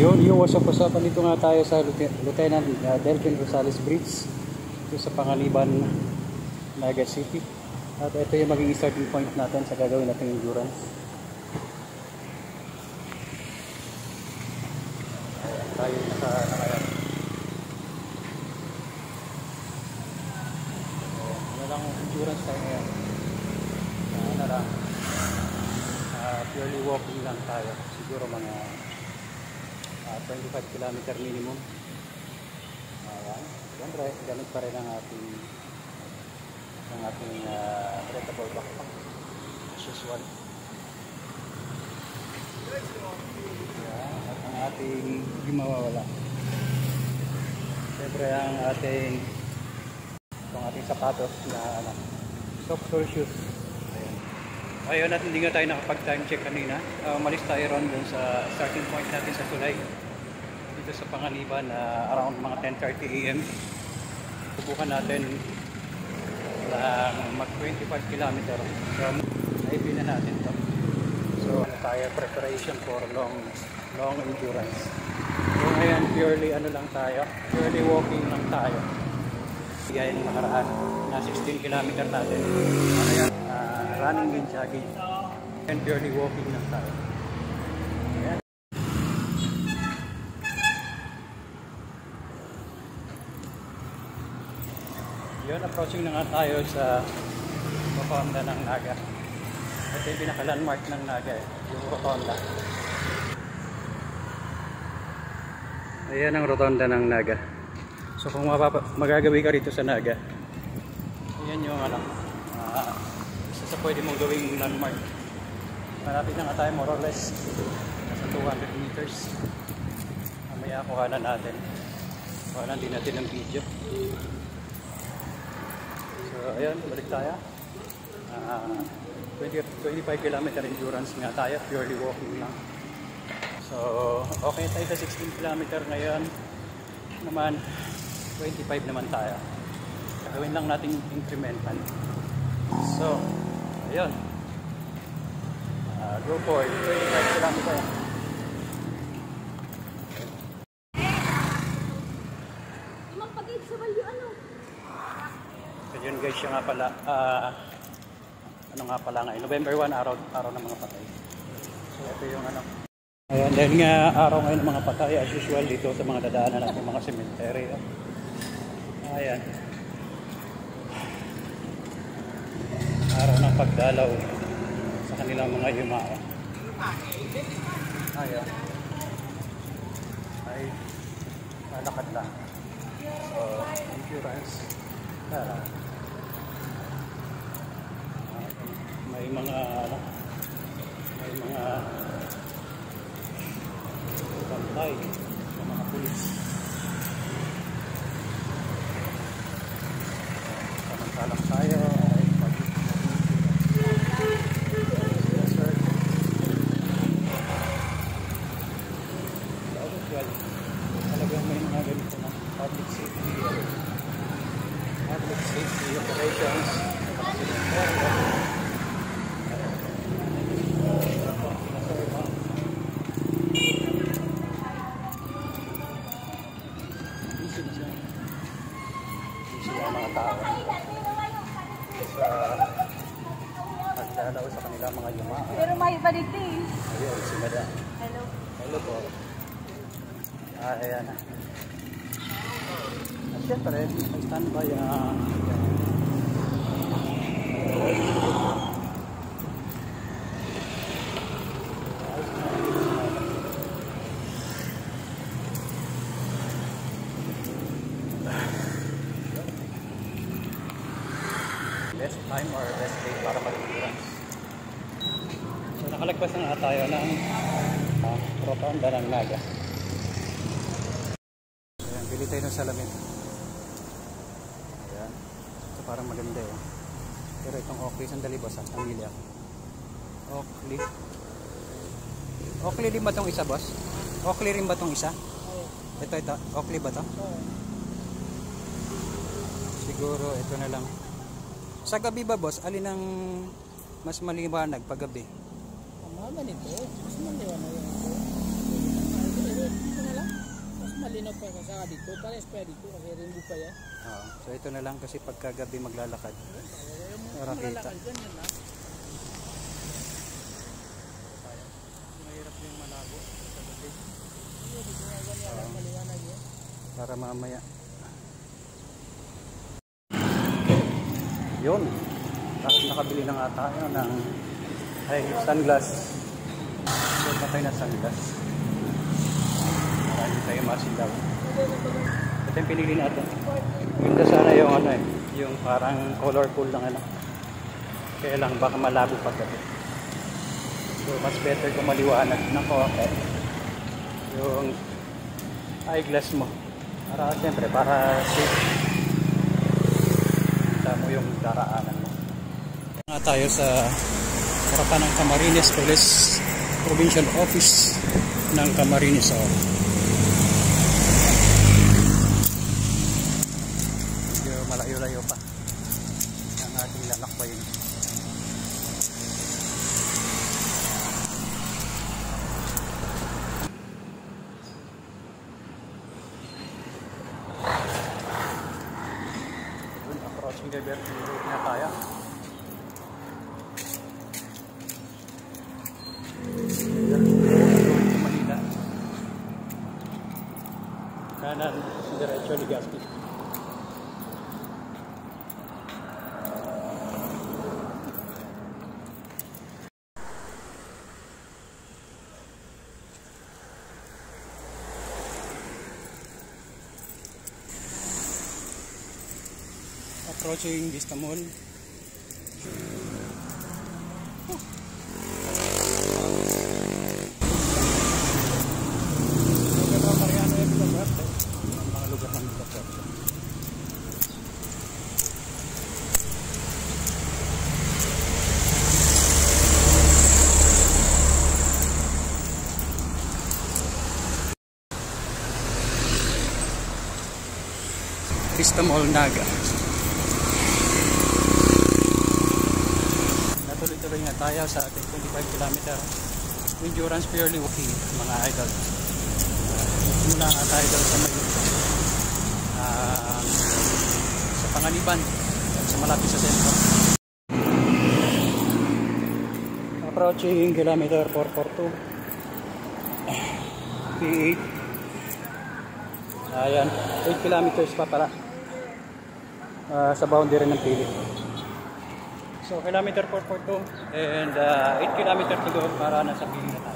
Yung wasap-wasapan dito nga tayo sa Lieutenant Delvin Rosales Bridge dito sa Panganiban, Naga City. At ito yung magiging starting point natin sa gagawin nating endurance. Tayo nakayan. Ano lang endurance tayo ngayon. Ano lang, purely walking lang tayo. Siguro mga 25 km minimum. Ayan. Siyempre, gamit pa rin ang ating breathable backpack as usual. Ayan. At ang ating hindi mawawala. Siyempre ang ating sapatos na soft sole shoes. Ayun, at hindi nga tayo nakapag-time check kanina. Umalis tayo ron dun sa starting point natin sa Tulay. Dito sa Panganiban, around mga 10:30 AM. Subukan natin mag 25 km. So, naipin na natin to. So, tayo preparation for long endurance. So, ngayon, purely purely walking lang tayo. Yan yung nakaraan na 16 km natin. Ayan. Running and jogging and purely walking lang tayo. Ayan. Yun, approaching na nga tayo sa rotonda ng Naga. Ito yung pinaka-landmark ng Naga, yung rotonda. Ayan ang rotonda ng Naga. So kung magagawi ka rito sa Naga, ayan yung sa pwede mong gawing landmark. Malapit na nga tayo, more or less nasa 200 meters. Mamaya kuhanan natin. Kuhanan din natin ng video. So ayun, balik tayo. 25 km endurance nga tayo, purely walking lang. So okay tayo sa 16 km ngayon. Naman 25 naman tayo. Gawin lang nating incremental. So ayun, go for it. 25 km. So yun guys, siya nga pala, ano nga pala ngayon, November 1, araw ng mga patay. So ito yung ayan, dahil nga araw ngayon ng mga patay, as usual dito sa mga dadaanan natin mga cemetery. Ayan, araw ng pagdalaw sa kanilang mga yumao. Ayan, ay lalakad lang. So endurance, may mga bantay ng mga pulis. Samantalang tayo ay talagang may mga ganito na public safety operations. Nagdalaw sa kanila mga yumao. Pero may balik din. Ayun, si Madam. Hello. Hello po. Ayan. At syempre, may standby best time or best day para mag-endurance. So nakalagpas na nga tayo ng rotonda ng Naga. Ayan, bili tayo ng salamin. Ayan. So parang maganda eh. Pero itong Oakley, sandali boss, ang pamilya. Oakley. Oakley rin ba itong isa boss? Oakley rin ba itong isa? Ito, Oakley ba ito? Siguro ito na lang. Sa gabi ba boss, alin ang mas maliwanag pag gabi? Ang mga ganito, mas maliwanag yan. Saka dito, pares pa dito kasi rimbo pa yan. So ito na lang kasi pagkagabi maglalakad. Para kita. Mahirap yung malabo sa gabi. Para mamaya. Yun. Tapos nakabili na nga tayo ng sunglass. Ito tayo na sunglass. Marami tayo masilaw. Ito yung pinili natin. Ganda sana yung ano eh. Yung parang colorful lang ano. Kaya lang baka malabo paggabi. So mas better kung maliwanag ng konti yung eyeglass mo. Para siyempre para safe. Kita mo yung daraanan mo. Nga tayo sa harapan ng Camarines Police Provincial Office ng Camarines. Medyo malayo-layo pa ang ating lalakbayin. Approaching Liberty Road na tayo. Manila. Kanan, diretso Legazpi. Approaching Vista Mall. Mga lugar ng Villa. Vista Mall Naga. Natuloy-tuloy nga tayo sa ating 25 km endurance purely walking mga idol. Mula nga tayo doon sa sa Panganiban sa malapit sa sentro. Approaching kilometer 442 P8. Ayan, 8 kilometers pa pala sa boundary ng Pili. So kilometer 442 and 8 kilometer to go para nasa Pili na tayo.